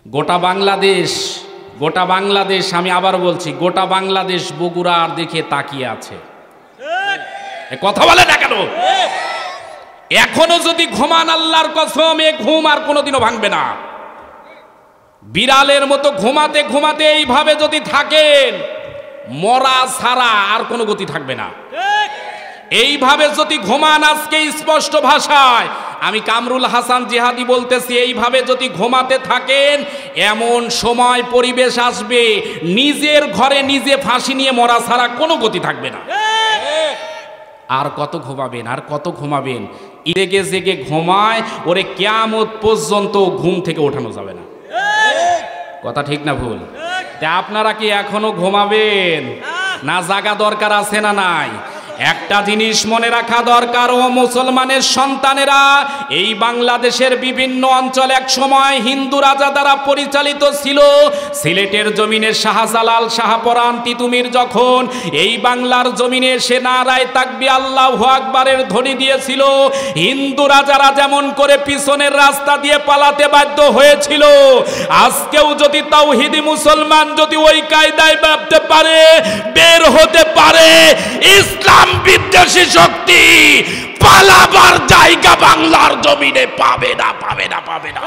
গোটা বাংলাদেশ আমি আবার বলছি, গোটা বাংলাদেশ বগুড়ার দিকে তাকিয়ে আছে। কথা বলে না কেন? এখনো যদি ঘুমান, আল্লাহর কসম এ ঘুম আর কোনোদিনও ভাঙবে না। বিড়ালের মতো ঘুমাতে ঘুমাতে এইভাবে যদি থাকেন, মরা ছাড়া আর কোনো গতি থাকবে না। এইভাবে যদি ঘুমান, আজকে স্পষ্ট ভাষায় আমি কামরুল হাসান জিহাদি বলতেছি, এইভাবে যদি ঘুমাতে থাকেন, এমন সময় পরিবেশ আসবে, নিজের ঘরে নিজে ফাঁসি নিয়ে মরা ছাড়া কোনো গতি থাকবে না। আর কত ঘুমাবেন, আর কত ঘুমাবেন? জেগে জেগে ঘুমায়, ওরে কিয়ামত পর্যন্ত ঘুম থেকে ওঠানো যাবে না। কথা ঠিক না ভুল? তা আপনারা কি এখনো ঘুমাবেন না? জাগা দরকার আছে না নাই? একটা জিনিস মনে রাখা দরকার, ও মুসলমানের সন্তানেরা, এই বাংলাদেশের বিভিন্ন অঞ্চল এক সময় হিন্দু রাজা দ্বারা পরিচালিত ছিল। সিলেটের জমিনে শাহজালাল, শাহপরান, তিতুমির যখন এই বাংলার জমিনে সে নারায়ে তাকবীর আল্লাহু আকবারের ধ্বনি দিয়েছিল, হিন্দু রাজারা যেমন করে পিছনের রাস্তা দিয়ে পালাতে বাধ্য হয়েছিল, আজকেও যদি তাওহীদি মুসলমান যদি ওই কায়দায় ভাবতে পারে, বের হতে পারে, ইসলাম বিদ্বেষী শক্তি পালাবার জায়গা বাংলার জমিনে পাবে না, পাবে না, পাবে না।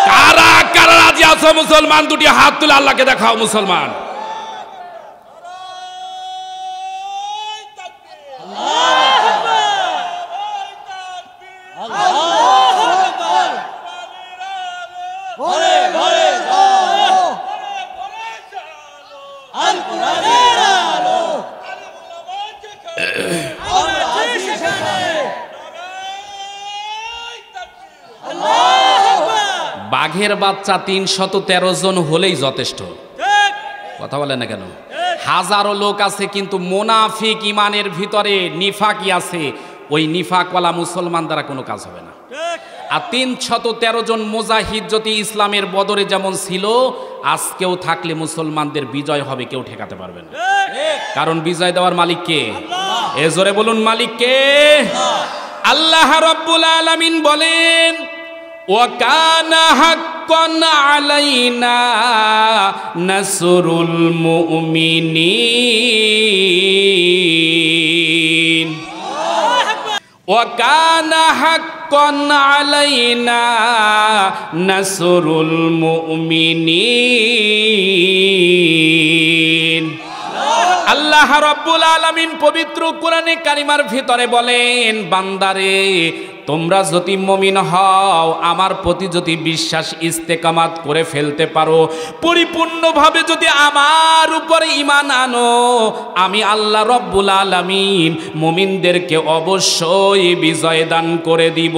কারা কারা রাজি আছো মুসলমান? দুটি হাত তুলে আল্লাহকে দেখাও মুসলমান। বাঘের বাচ্চা ৩১৩ জন হলেই যথেষ্ট। কথা বলে না কেন? হাজারো লোক আছে কিন্তু মুনাফিক, ইমানের ভিতরে নিফাকি আছে, ওই নিফাকওয়ালা মুসলমান দ্বারা কোনো কাজ হবে না। আর ৩১৩ জন মুজাহিদ যদি ইসলামের বদরে যেমন ছিল, আজকেও থাকলে মুসলমানদের বিজয় হবে, কেউ ঠেকাতে পারবে না। কারণ বিজয় দেওয়ার মালিক কে? এ জোরে বলুন, মালিক কে? আল্লাহ রাব্বুল আলামিন বলেন, ওয়া কানা হাক্কান আলাইনা নাসরুল মুমিনিন, ওয়া কানা হাক্কান আলাইনা নাসরুল মুমিনিন। আল্লাহ রাব্বুল আলামিন পবিত্র কোরআনে কারিমার ভিতরে বলেন, বান্দারে তোমরা যদি মুমিন হও, আমার প্রতি যদি বিশ্বাস ইস্তেকামাত করে ফেলতে পারো, পরিপূর্ণভাবে যদি আমার উপরে ঈমান আনো, আমি আল্লাহ রাব্বুল আলামিন মুমিনদেরকে অবশ্যই বিজয় দান করে দিব।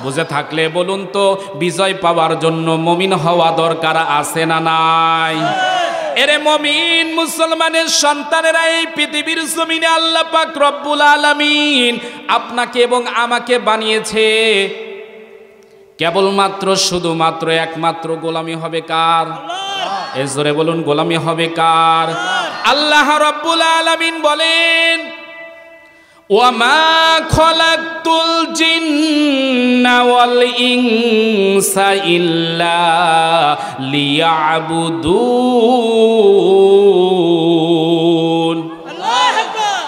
বুঝে থাকলে বলুন তো, বিজয় পাওয়ার জন্য মুমিন হওয়া দরকার আছে না নাই? এরে মুমিন মুসলমানের সন্তানেরা, এই পৃথিবীর জমিনে আল্লাহ পাক রব্বুল আলামিন আপনাকে এবং আমাকে বানিয়েছে কেবলমাত্র, শুধুমাত্র, একমাত্র গোলামি হবে কার? এ জোরে বলুন, গোলামি হবে কার? আল্লাহ রব্বুল আলামিন বলেন, ওয়ামা খলাকতুল জিন্না ওয়াল ইনসা ইল্লা লিয়াবুদুন।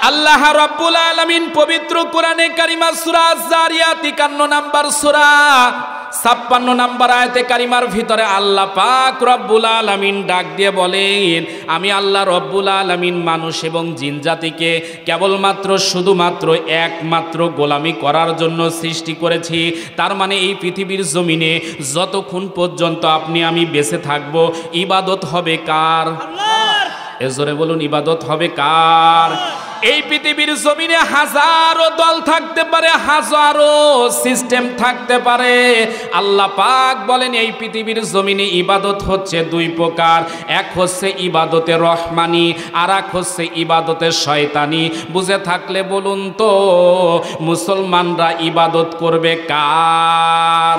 আল্লাহ রাব্বুল আলামিন পবিত্র কোরআনে কারিমা সূরা আয-যারিয়াত 51 নাম্বার সূরা 56 নাম্বার আয়াতে কারিমার ভিতরে আল্লাহ পাক রব্বুল আলামিন ডাক দিয়ে বলেন, আমি আল্লাহ রব্বুল আলামিন মানুষ এবং জিন জাতিকে কেবলমাত্র, শুধুমাত্র, একমাত্র গোলামি করার জন্য সৃষ্টি করেছি। তার মানে এই পৃথিবীর জমিনে যতক্ষণ পর্যন্ত আপনি আমি বেঁচে থাকব, ইবাদত হবে কার? আল্লাহর। এ জোরে বলুন, ইবাদত হবে কার? এই পৃথিবীর জমিনে হাজারো দল থাকতে পারে, হাজারো সিস্টেম থাকতে পারে। আল্লাহ পাক বলেন, এই পৃথিবীর জমিনে ইবাদত হচ্ছে দুই প্রকার, এক হচ্ছে ইবাদতে রহমানি, আর এক হচ্ছে ইবাদতে শয়তানি। বুঝে থাকলে বলুন তো, মুসলমানরা ইবাদত করবে কার?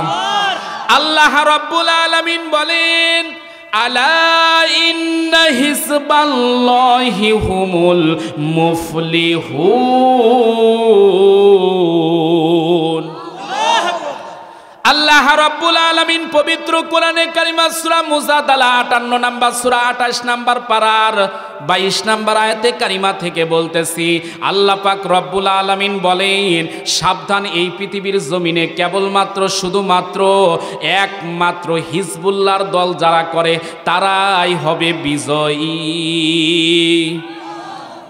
আল্লাহ রাব্বুল আলামিন বলেন, আলা ইন্না হিজবাল্লাহি হুমুল মুফলিহুন। আল্লাহ রাব্বুল আলামিন পবিত্র কোরআনে কারিমা সূরা মুজাদালা 58 নম্বর সূরা 28 নম্বর পারার 22 নম্বর আয়াতে কারিমা থেকে বলতেছি, আল্লাহ পাক রব্বুল আলামিন বলেন, সাবধান, এই পৃথিবীর জমিনে কেবলমাত্র শুধুমাত্র একমাত্র হিজবুল্লাহর দল যারা করে তারাই হবে বিজয়ী।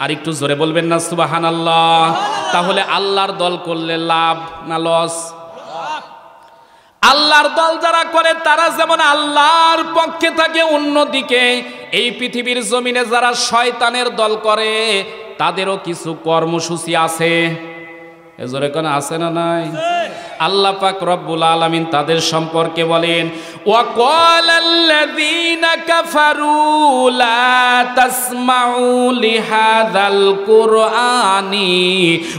আর একটু জোরে বলবেন না সুবহানাল্লাহ? তাহলে আল্লাহর দল করলে লাভ না লস? আল্লাহর দল যারা করে তারা যেমন আল্লাহর পক্ষে থাকে, অন্যদিকে এই পৃথিবীর জমিনে যারা শয়তানের দল করে তাদেরও কিছু কর্মসূচি আছে। এজোরে কোন আছে না নাই? আল্লাহ পাক রব্বুল আলামিন তাদের সম্পর্কে বলেন, ওয়াকালাল্লাযীনা কাফারু লা তাসমাউ লিহাযাল কুরআনি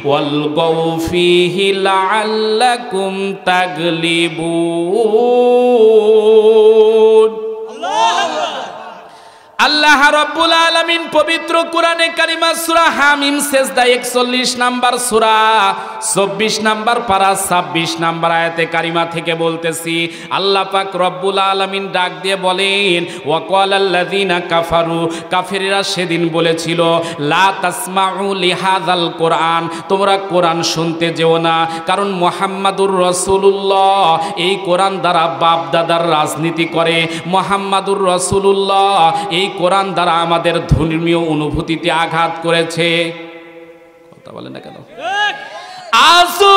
ওয়ালগাউ ফীহি লাআল্লাকুম তাগলিবুন। আল্লাহ রাব্বুল আলামিন পবিত্র কোরআনে কারিমা সূরা হামিম সিজদা 41 নাম্বার সূরা 24 নাম্বার পারা 26 নাম্বার আয়াতে কারিমা থেকে বলতেছি, আল্লাহ পাক রব্বুল আলামিন ডাক দিয়ে বলেন, ওয়াকালাল্লাযীনা কাফারু, কাফেররা সেদিন বলেছিল, লা তাসমাউ লিহাযাল কোরআন, তোমরা কোরআন শুনতে যেও না, কারণ মুহাম্মাদুর রাসূলুল্লাহ এই কোরআন দ্বারা বাপ দাদার রাজনীতি করে, মুহাম্মাদুর রাসূলুল্লাহ এই কোরআন দ্বারা আমাদের ধর্মীয় অনুভূতিতে আঘাত করেছে। কথা বলে না কেন? আজও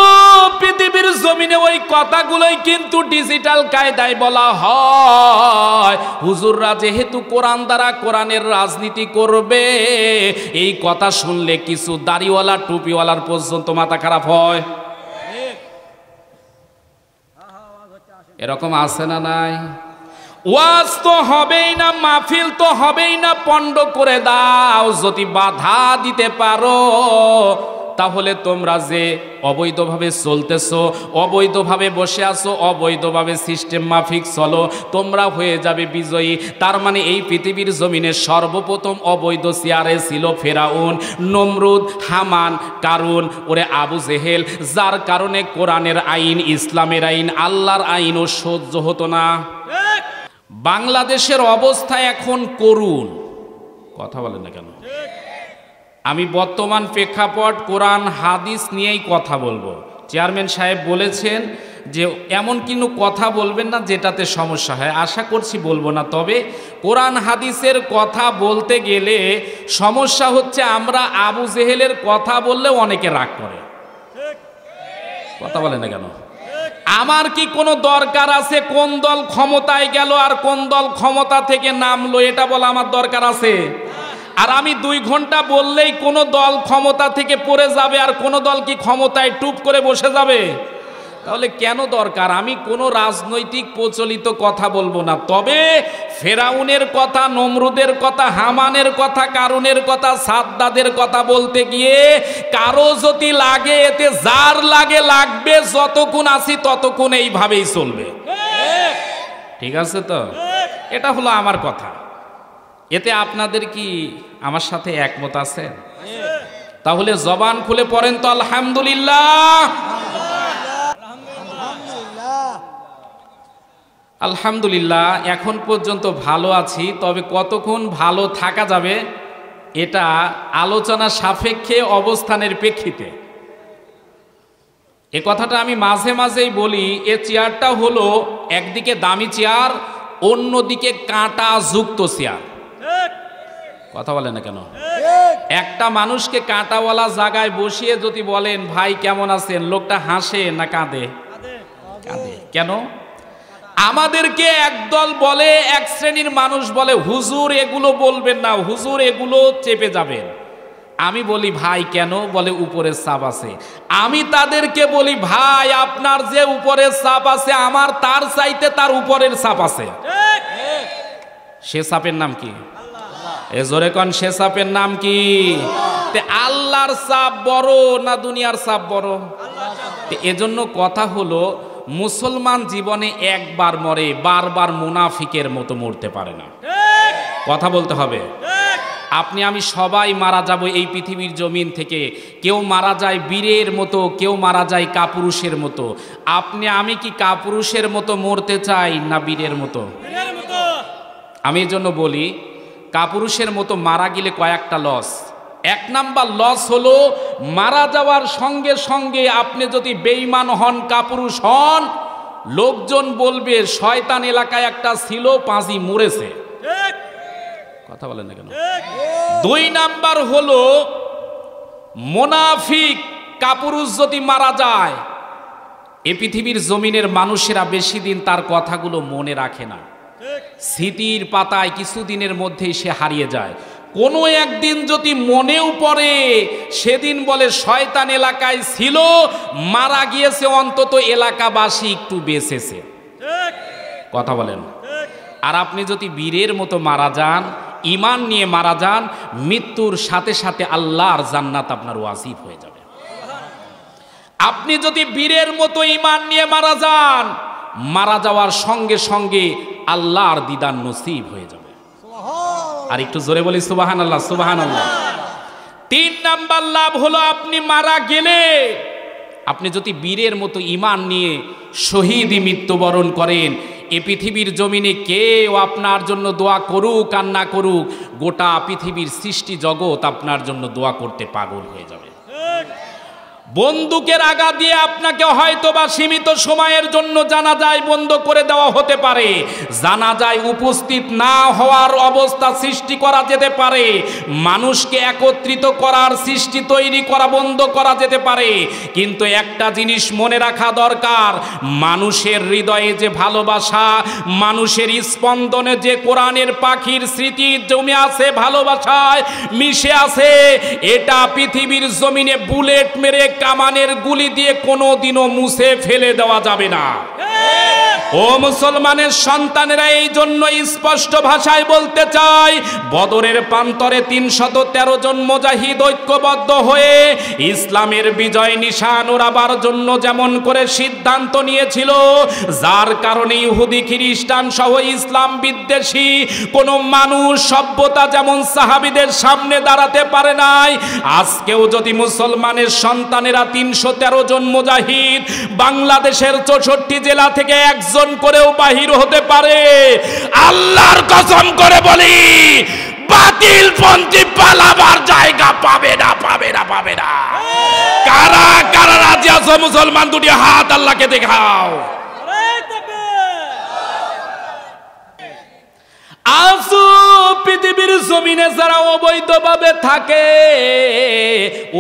পৃথিবীর জমিনে ওই কথাগুলোই কিন্তু ডিজিটাল কায়দায় বলা হয়। হুজুররা যেহেতু কোরআন দ্বারা কোরআনের রাজনীতি করবে, এই কথা শুনলে কিছু দাড়িওয়ালা টুপিওয়ালার পর্যন্ত মাথা খারাপ হয়। এরকম আছে না নাই? ওয়াজ তো হবেই না, মাহফিল তো হবেই না, পণ্ড করে দাও। যদি বাধা দিতে পারো তাহলে তোমরা যে অবৈধভাবে চলতেছো, অবৈধভাবে বসে আছো, অবৈধভাবে সিস্টেম মাফিক চলো, তোমরা হয়ে যাবে বিজয়ী। তার মানে এই পৃথিবীর জমিনে সর্বপ্রথম অবৈধ চেয়ারে ছিল ফেরাউন, নমরুদ, হামান, কারুন, ওরে আবু জেহেল, যার কারণে কোরআনের আইন, ইসলামের আইন, আল্লাহর আইনও সহ্য হতো না। বাংলাদেশের অবস্থা এখন করুণ। কথা বলেন না কেন? আমি বর্তমান প্রেক্ষাপট কোরআন হাদিস নিয়েই কথা বলবো। চেয়ারম্যান সাহেব বলেছেন যে এমন কিন্তু কথা বলবেন না যেটাতে সমস্যা হয়। আশা করছি বলবো না, তবে কোরআন হাদিসের কথা বলতে গেলে সমস্যা হচ্ছে আমরা আবু জেহেলের কথা বললেও অনেকে রাগ করে। কথা বলেন না কেন? আমার কি কোনো দরকার আছে কোন দল ক্ষমতায় গেল আর কোন দল ক্ষমতা থেকে নামলো এটা বলা আমার দরকার আছে? আর আমি 2 ঘন্টা বললেই কোনো দল ক্ষমতা থেকে পড়ে যাবে আর কোনো দল কি ক্ষমতায় টুপ করে বসে যাবে? তাহলে কেন দরকার? আমি কোনো রাজনৈতিক প্রচলিত কথা বলবো না, তবে ফেরাউনের কথা, নমরুদের কথা, হামানের কথা, কারুনের কথা, সাদ্দাদের কথা বলতে গিয়ে কারো যদি লাগে, এতে যার লাগে লাগবে, যতক্ষণ আছি ততক্ষণ এইভাবেই চলবে। ঠিক আছে তো? এটা হলো আমার কথা। এতে আপনাদের কি আমার সাথে একমত আছেন? তাহলে জবান খুলে পড়েন তো আলহামদুলিল্লাহ। আলহামদুলিল্লাহ, এখন পর্যন্ত ভালো আছি, তবে কতক্ষণ ভালো থাকা যাবে এটা আলোচনা সাপেক্ষে, অবস্থানের প্রেক্ষিতে। এ কথাটা আমি মাঝে মাঝেই বলি। এ চেয়ারটা হলো একদিকে দামি চেয়ার, অন্যদিকে কাঁটা যুক্ত চেয়ার। কথা বলে না কেন? একটা মানুষকে কাঁটাওয়ালা জায়গায় বসিয়ে যদি বলেন ভাই কেমন আছেন, লোকটা হাসে না কাঁদে? কাঁদে। কেন? আমাদেরকে একদল বলে, এক শ্রেণীর মানুষ বলে হুজুর এগুলো বলবেন না, হুজুর এগুলো চেপে যাবেন। আমি বলি ভাই কেন? বলে উপরের চাপ আছে। আমি তাদেরকে বলি ভাই আপনার যে উপরের চাপ আছে আমার তার চাইতে তার উপরের চাপ আছে। সে চাপের নাম কি? এ জোরে কোন, সে চাপের নাম কি? আল্লাহর চাপ বড় না দুনিয়ার চাপ বড়? এজন্য কথা হলো মুসলমান জীবনে একবার মরে, বারবার মুনাফিকের মতো মরতে পারে না। কথা বলতে হবে। আপনি আমি সবাই মারা যাব এই পৃথিবীর জমিন থেকে। কেউ মারা যায় বীরের মতো, কেউ মারা যায় কাপুরুষের মতো। আপনি আমি কি কাপুরুষের মতো মরতে চাই না বীরের মতো? আমি এই জন্য বলি, কাপুরুষের মতো মারা গেলে কয়েকটা লস। এক নাম্বার লস হলো মারা যাওয়ার সঙ্গে সঙ্গে আপনি যদি বেঈমান হন, কাপুরুষ হন, লোকজন বলবে শয়তান এলাকায় একটা ছিল, পাঁজি মরেছে। কথা বলেন না কেন? দুই নাম্বার হলো মুনাফিক কাপুরুষ যদি মারা যায়, এ পৃথিবীর জমিনের মানুষেরা বেশি দিন তার কথাগুলো মনে রাখে না। স্মৃতির পাতায় কিছুদিনের মধ্যেই সে হারিয়ে যায়। কোনো একদিন যদি মনেও পড়ে, সেদিন বলে শয়তান এলাকায় ছিল, মারা গিয়েছে, অন্তত এলাকাবাসী একটু বেঁচেছে। কথা বলেন। আর আপনি যদি বীরের মতো মারা যান, ঈমান নিয়ে মারা যান, মৃত্যুর সাথে সাথে আল্লাহর জান্নাত আপনার ওয়াজিব হয়ে যাবে। আপনি যদি বীরের মতো ঈমান নিয়ে মারা যান, মারা যাওয়ার সঙ্গে সঙ্গে আল্লাহর দিদার নসিব হয়ে যাবে। আর একটু জোরে বলি সুবহানাল্লাহ, সুবহানাল্লাহ। তিন নাম্বার লাভ হলো আপনি মারা গেলে, আপনি যদি বীরের মতো ঈমান নিয়ে শহীদি মৃত্যুবরণ করেন, এ পৃথিবীর জমিনে কেউ আপনার জন্য দোয়া করুক আর না করুক, গোটা পৃথিবীর সৃষ্টি জগৎ আপনার জন্য দোয়া করতে পাগল হয়ে যাবে। বন্দুকের আগা দিয়ে আপনাকে হয়তো বা সীমিত সময়ের জন্য জানাজায় বন্ধ করে দেওয়া হতে পারে, জানাজায় উপস্থিত না হওয়ার অবস্থা সৃষ্টি করা যেতে পারে, মানুষকে একত্রিত করার সৃষ্টি তৈরি করা বন্ধ করা যেতে পারে, কিন্তু একটা জিনিস মনে রাখা দরকার, মানুষের হৃদয়ে যে ভালোবাসা, মানুষের স্পন্দনে যে কোরআনের পাখির স্মৃতি জমে আছে, ভালোবাসায় মিশে আছে, এটা পৃথিবীর জমিনে বুলেট মেরে, কামানের গুলি দিয়ে কোনোদিনও মুছে ফেলে দেওয়া যাবে না। ও মুসলমানের সন্তানেরা, এই জন্য স্পষ্ট ভাষায় বলতে চাই, বদরের প্রান্তরে ৩১৩ জন মুজাহিদ ঐক্যবদ্ধ হয়ে ইসলামের বিজয় নিশান ওড়াবার জন্য যেমন করে সিদ্ধান্ত নিয়েছিল, যার কারণে ইহুদি খ্রিস্টান সহ ইসলাম বিদ্বেষী কোনো মানুষ, সভ্যতা যেমন সাহাবীদের সামনে দাঁড়াতে পারে নাই, আজকেও যদি মুসলমানের সন্তানেরা ৩১৩ জন মুজাহিদ বাংলাদেশের ৬৪ জেলা থেকে একজন করেও বাহির হতে পারে, আল্লাহর কসম করে বলি, বাতিল পন্থী পালাবার জায়গা পাবে না, পাবে না, পাবে না। কারা কারা রাজি আছো মুসলমান, দুটি হাত আল্লাহকে দেখাও। আসু পৃথিবীর জমিনে যারা অবৈধভাবে থাকে,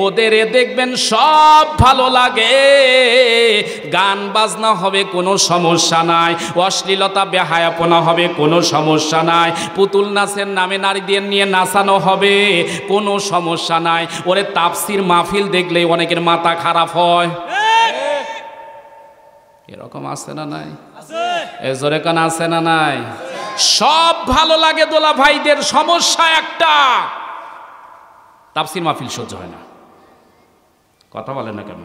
ওদের দেখবেন সব ভালো লাগে, গান বাজনা হবে কোনো সমস্যা নাই, অশ্লীলতা বেহায়াপনা হবে কোনো সমস্যা নাই, পুতুল নাচের নামে নারীদের নিয়ে নাচানো হবে কোনো সমস্যা নাই। ওরে তাফসির মাহফিল দেখলেই অনেকের মাথা খারাপ হয়। এরকম আছে না নাই? এ জোরে কান আছে না নাই? সব ভালো লাগে দোলা ভাইদের, সমস্যা একটা, তাফসির মাহফিল সহ্য হয় না। কথা বলেন না কেন?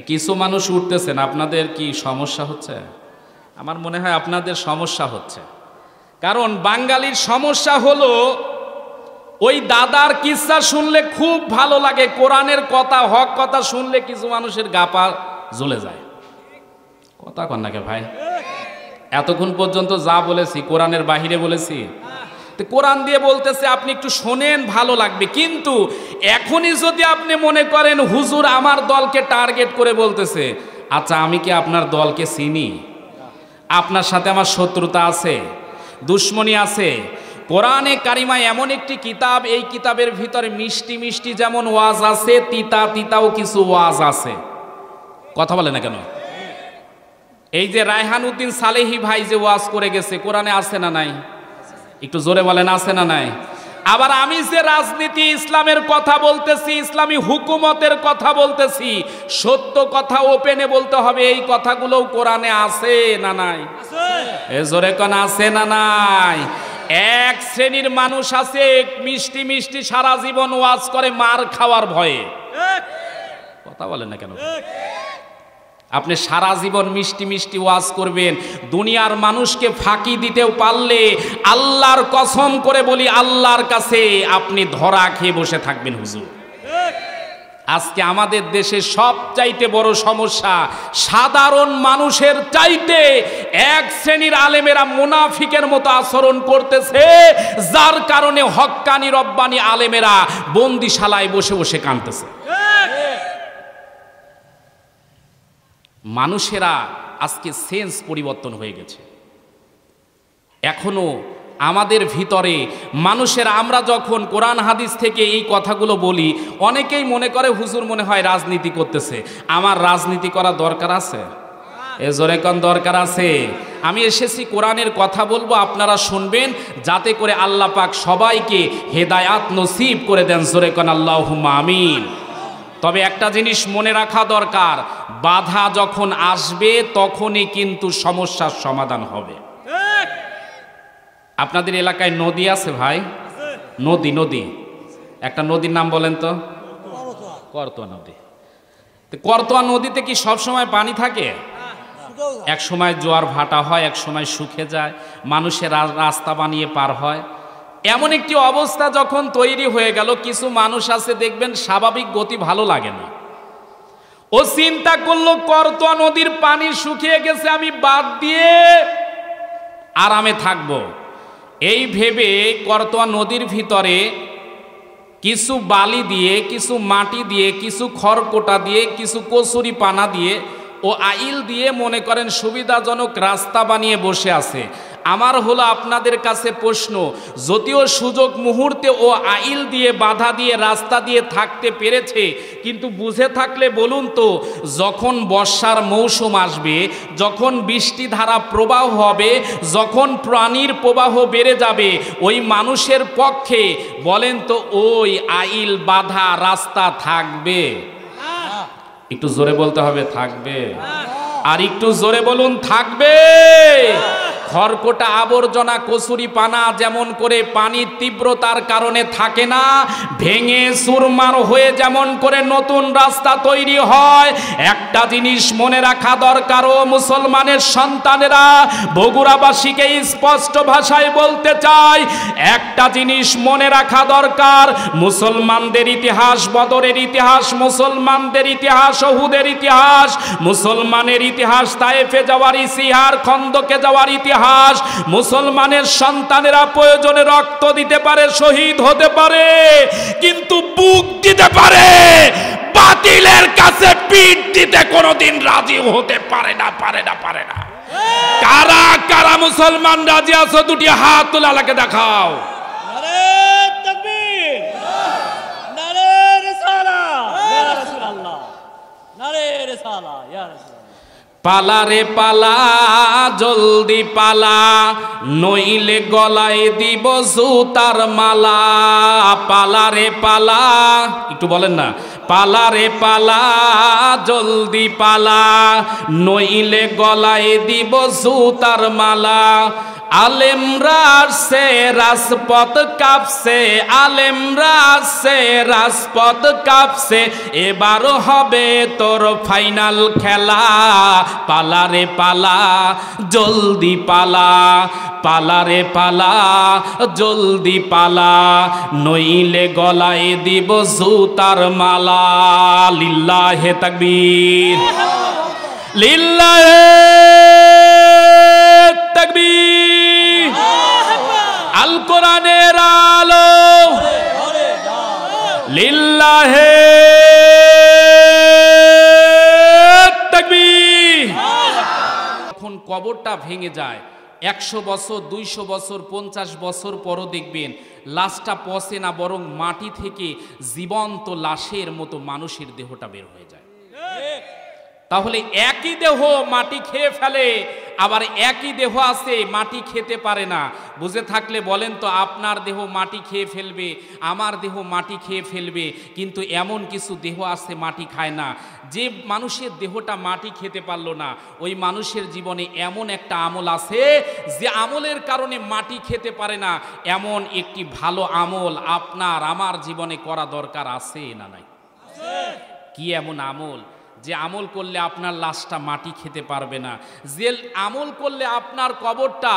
কিছু মানুষ উঠতেছেন, আপনাদের কি সমস্যা হচ্ছে? আমার মনে হয় আপনাদের সমস্যা হচ্ছে, কারণ বাঙালির সমস্যা হলো ওই দাদার কিস্সা শুনলে খুব ভালো লাগে, কোরআনের কথা, হক কথা শুনলে কিছু মানুষের গা পা জ্বলে যায়। কথা কন নাকি ভাই? এতক্ষণ পর্যন্ত যা বলেছি কোরআনের বাহিরে বলেছি, তো কোরআন দিয়ে বলতেছে, আপনি একটু শোনেন, ভালো লাগবে। কিন্তু এখনই যদি আপনি মনে করেন হুজুর আমার দলকে টার্গেট করে বলতেছে, আচ্ছা আমি কি আপনার দলকে চিনি? আপনার সাথে আমার শত্রুতা আছে, দুশ্মনী আছে। কোরআনে কারিমায় এমন একটি কিতাব, এই কিতাবের ভিতরে মিষ্টি মিষ্টি যেমন ওয়াজ আছে, তিতা তিতাও কিছু ওয়াজ আছে। কথা বলে না কেন? এই যে রায়হান উদ্দিন সালেহি ভাই যে ওয়াজ করে গেছে, কোরআনে আছে না নাই? একটু জোরে বলেন, আছে না নাই? আবার আমি যে রাজনীতি ইসলামের কথা বলতেছি, ইসলামী হুকুমতের কথা বলতেছি, সত্য কথা ওপেনে বলতে হবে, এই কথাগুলোও কোরআনে আছে না নাই? এ জোরে কোন আছে না নাই? এক শ্রেণীর মানুষ আছে মিষ্টি মিষ্টি সারা জীবন ওয়াজ করে মার খাওয়ার ভয়ে। কথা বলেন না কেন? আপনি সারা জীবন মিষ্টি মিষ্টি ওয়াজ করবেন, দুনিয়ার মানুষকে ফাঁকি দিতেও পারলে আল্লাহর কসম করে বলি আল্লাহর কাছে আপনি ধরা খেয়ে বসে থাকবেন হুজুর। আজকে আমাদের দেশে সবচাইতে বড় সমস্যা, সাধারণ মানুষের চাইতে এক শ্রেণীর আলেমেরা মুনাফিকের মতো আচরণ করতেছে, যার কারণে হক্কানি রব্বানি আলেমেরা বন্দিশালায় বসে বসে কাঁদতেছে। মানুষেরা আজকে সেন্স পরিবর্তন হয়ে গেছে। এখনো আমাদের ভিতরে মানুষের, আমরা যখন কোরআন হাদিস থেকে এই কথাগুলো বলি, অনেকেই মনে করে হুজুর মনে হয় রাজনীতি করতেছে। আমার রাজনীতি করা দরকার আছে? এ জোরে কোন দরকার আছে? আমি এসেছি কোরআনের কথা বলবো, আপনারা শুনবেন, যাতে করে আল্লাহ পাক সবাইকে হেদায়াত নসিব করে দেন। জোরে কোন আল্লাহুম্মা আমিন। তবে একটা জিনিস মনে রাখা দরকার, বাধা যখন আসবে তখনই কিন্তু সমস্যার সমাধান হবে। আপনাদের এলাকায় নদী আছে ভাই? নদী একটা নদীর নাম বলেন তো? করতোয়া নদী। করতোয়া নদীতে কি সব সময় পানি থাকে? এক সময় জোয়ার ভাটা হয়, এক সময় শুকিয়ে যায়, মানুষের রাস্তা বানিয়ে পার হয়। এমন একটি অবস্থা যখন তৈরি হয়ে গেল, কিছু মানুষ আছে দেখবেন স্বাভাবিক গতি ভালো লাগে না, ও চিন্তা করলো করতোয়া নদীর পানি শুকিয়ে গেছে, আমি বাদ দিয়ে আরামে থাকবো। এই ভেবে করতোয়া নদীর ভিতরে কিছু বালি দিয়ে, কিছু মাটি দিয়ে, কিছু খড়কোটা দিয়ে, কিছু কচুরি পানা দিয়ে ও আইল দিয়ে মনে করেন সুবিধাজনক রাস্তা বানিয়ে বসে আছে। আমার হলো আপনাদের কাছে প্রশ্ন, যদিও সুযোগ মুহূর্তে ও আইল দিয়ে বাধা দিয়ে রাস্তা দিয়ে থাকতে পেরেছে, কিন্তু বুঝে থাকলে বলুন তো, যখন বর্ষার মৌসুম আসবে, যখন বৃষ্টি ধারা প্রবাহ হবে, যখন প্রাণীর প্রবাহ বেড়ে যাবে, ওই মানুষের পক্ষে বলেন তো ওই আইল বাধা রাস্তা থাকবে? একটু জোরে বলতে হবে, থাকবে? আর একটু জোরে বলুন, থাকবে? খড়কোটা আবর্জনা কচুরি পানা যেমন করে পানির তীব্রতার কারণে থাকে না, ভেঙে চুরমার হয়ে যেমন করে নতুন রাস্তা তৈরি হয়, একটা জিনিস মনে রাখা দরকার ও মুসলমানের সন্তানেরা, বগুড়াবাসীকে স্পষ্ট ভাষায় বলতে চাই, একটা জিনিস মনে রাখা দরকার, মুসলমানদের ইতিহাস, বদরের ইতিহাস, মুসলমানদের ইতিহাস, উহুদের ইতিহাস, মুসলমানের ইতিহাস, তায়েফে যাওয়ার ইতিহাস, খন্দকে যাওয়ার ইতিহাস, মুসলমানের সন্তানেরা প্রয়োজনে রক্ত দিতে পারে, শহীদ হতে পারে, কিন্তু বুক দিতে পারে, বাতিলের কাছে পিঠ দিতে কোনোদিন রাজি হতে পারে না। কারা কারা মুসলমান রাজি আছো? দুটি হাত তুলে আল্লাহকে দেখাও। নারে তাকবীর, নারে রিসালাত, ইয়া রাসূলুল্লাহ, নারে রিসালাত, ইয়া রাসূলুল্লাহ। পালা রে পালা, জলদি পালা, নইলে গলায় দিব জুতার মালা। পালা রে পালা, একটু বলেন না, পালা রে পালা, জলদি পালা, নইলে গলায় দিব জুতার মালা। আলেমরা আসছে রাজপথ কাঁপছে, আলেমরা আসছে রাজপথ কাঁপছে, এবার হবে তোর ফাইনাল খেলা। পালা রে পালা, জলদি পালা, পালা রে পালা, জলদি পালা, নইলে গলায় দিব জুতার মালা। লিল্লাহে তাকবীর, লিল্লাহে তাকবীর। আল কোরআনের আলো, লিল্লাহে তাকবীর। যখন কবরটা ভেঙে যায়, 100 বছর, 200 বছর, 50 বছর পরও দেখবেন লাশটা পচে না, বরং মাটি থেকে জীবন্ত লাশের মতো মানুষের দেহটা বের হয়ে যায়। তাহলে একই দেহ মাটি খেয়ে ফেলে, আবার একই দেহ আছে মাটি খেতে পারে না। বুঝে থাকলে বলেন তো, আপনার দেহ মাটি খেয়ে ফেলবে, আমার দেহ মাটি খেয়ে ফেলবে, কিন্তু এমন কিছু দেহ আছে মাটি খায় না। যে মানুষের দেহটা মাটি খেতে পারলো না, ওই মানুষের জীবনে এমন একটা আমল আছে যে আমলের কারণে মাটি খেতে পারে না। এমন একটি ভালো আমল আপনার আমার জীবনে করা দরকার আছে না নাই? কি এমন আমল যে আমল করলে আপনার লাশটা মাটি খেতে পারবে না, যে আমল করলে আপনার কবরটা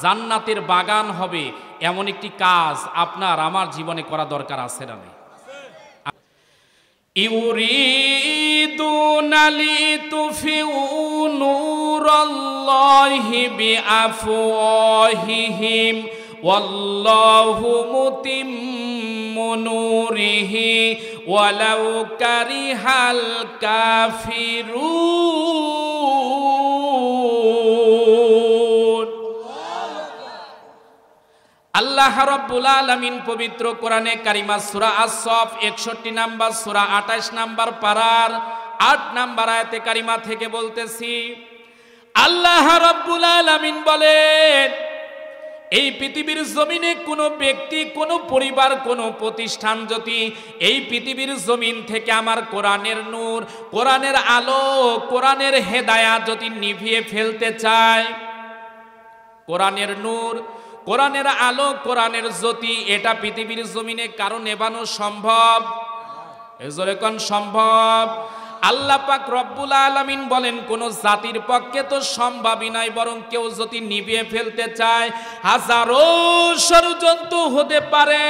জান্নাতের বাগান হবে, এমন একটি কাজ আপনার আমার জীবনে করা দরকার আছে না? ইউরিদুনা লিতুফিউ নূরাল্লাহি বিআফওয়াহিহিম ওয়াল্লাহু মুতিম্মু নূরিহি ওয়ালাউ কারিহাল কাফিরুন। আল্লাহ রাব্বুল আলামিন পবিত্র কোরআনে কারিমা সূরা আস-সফ 61 নাম্বার সূরা 28 নাম্বার পারার 8 নাম্বার আয়াতে কারিমা থেকে বলতেছি, আল্লাহ রাব্বুল আলামিন বলেন, এই পৃথিবীর জমিনে কোনো ব্যক্তি, কোনো পরিবার, কোনো প্রতিষ্ঠান যদি এই পৃথিবীর জমিন থেকে আমার কোরআনের নূর, কোরআনের আলো, কোরআনের হেদায়াত যদি নিভিয়ে ফেলতে চায়, কোরআনের নূর, কোরআনের আলো, কোরআনের জ্যোতি এটা পৃথিবীর জমিনে কারো নেভানো সম্ভব? এজোরে কোন সম্ভব? আল্লাহ পাক রব্বুল আলামিন বলেন কোন জাতির পক্ষে তো সম্ভবই নয়, বরং কেউ যদি নিভিয়ে ফেলতে চায়, হাজারো ষড়যন্ত্র হতে পারে,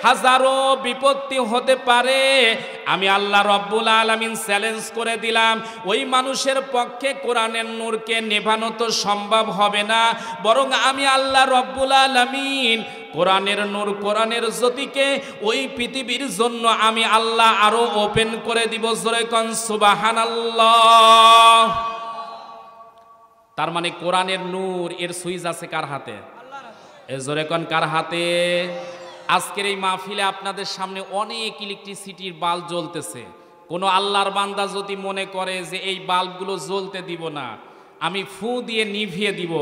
হাজারো বিপত্তি হতে পারে, আমি আল্লাহ রব্বুল আলামিন চ্যালেঞ্জ করে দিলাম, ওই মানুষের পক্ষে কোরআনের নূরকে নেভানো তো সম্ভব হবে না, বরং আমি আল্লাহ রব্বুল আলামিন কোরআনের নূর, কোরআনের জ্যোতিকে ওই পৃথিবীর জন্য আমি আল্লাহ আরো ওপেন করে দিব। জোরে কোন সুবহানাল্লাহ। তার মানে কোরআনের নূর এর সুইচ আছে কার হাতে? এ জোরে কোন কার হাতে? আজকের এই মাহফিলে আপনাদের সামনে অনেক ইলেকট্রিসিটির বাল্ব জ্বলতেছে। কোনো আল্লাহর বান্দা যদি মনে করে যে এই বাল্বগুলো জ্বলতে দিব না, আমি ফু দিয়ে নিভিয়ে দিব,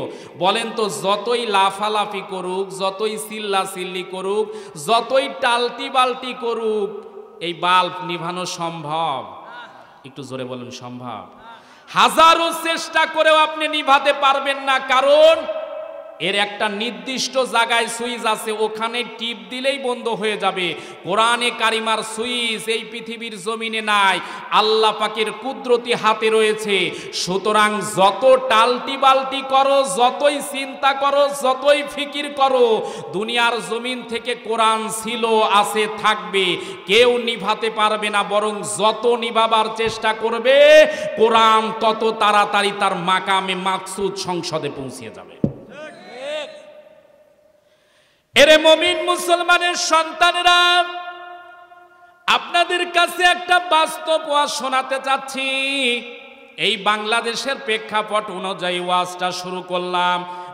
বলেন তো যতই লাফালাফি করুক, যতই চিল্লাচিল্লি করুক, যতই টালটি বালটি করুক, এই বাল্ব নিভানো সম্ভব? একটু জোরে বলেন সম্ভব? হাজারো চেষ্টা করেও আপনি নিভাতে পারবেন না, কারণ এর একটা নির্দিষ্ট জায়গায় সুইচ আছে, ওখানে টিপ দিলেই বন্ধ হয়ে যাবে। কোরআনে কারিমার সুইচ এই পৃথিবীর জমিনে নাই, আল্লাহ পাকের কুদরতি হাতে রয়েছে। সুতরাং যত টালটি বালটি করো, যতই চিন্তা করো, যতই ফিকির করো, দুনিয়ার জমিন থেকে কোরআন ছিল, আছে, থাকবে, কেউ নিভাতে পারবে না, বরং যত নিভাবার চেষ্টা করবে কোরআন তত তাড়াতাড়ি তার মাকামে মাকসুদ সংসদে পৌঁছে যাবে। এরে মুমিন মুসলমানের সন্তানেরা, আপনাদের কাছে একটা বাস্তব ওয়াজ শোনাতে চাচ্ছি। এই বাংলাদেশের প্রেক্ষাপট অনুযায়ী ওয়াজটা শুরু করলাম।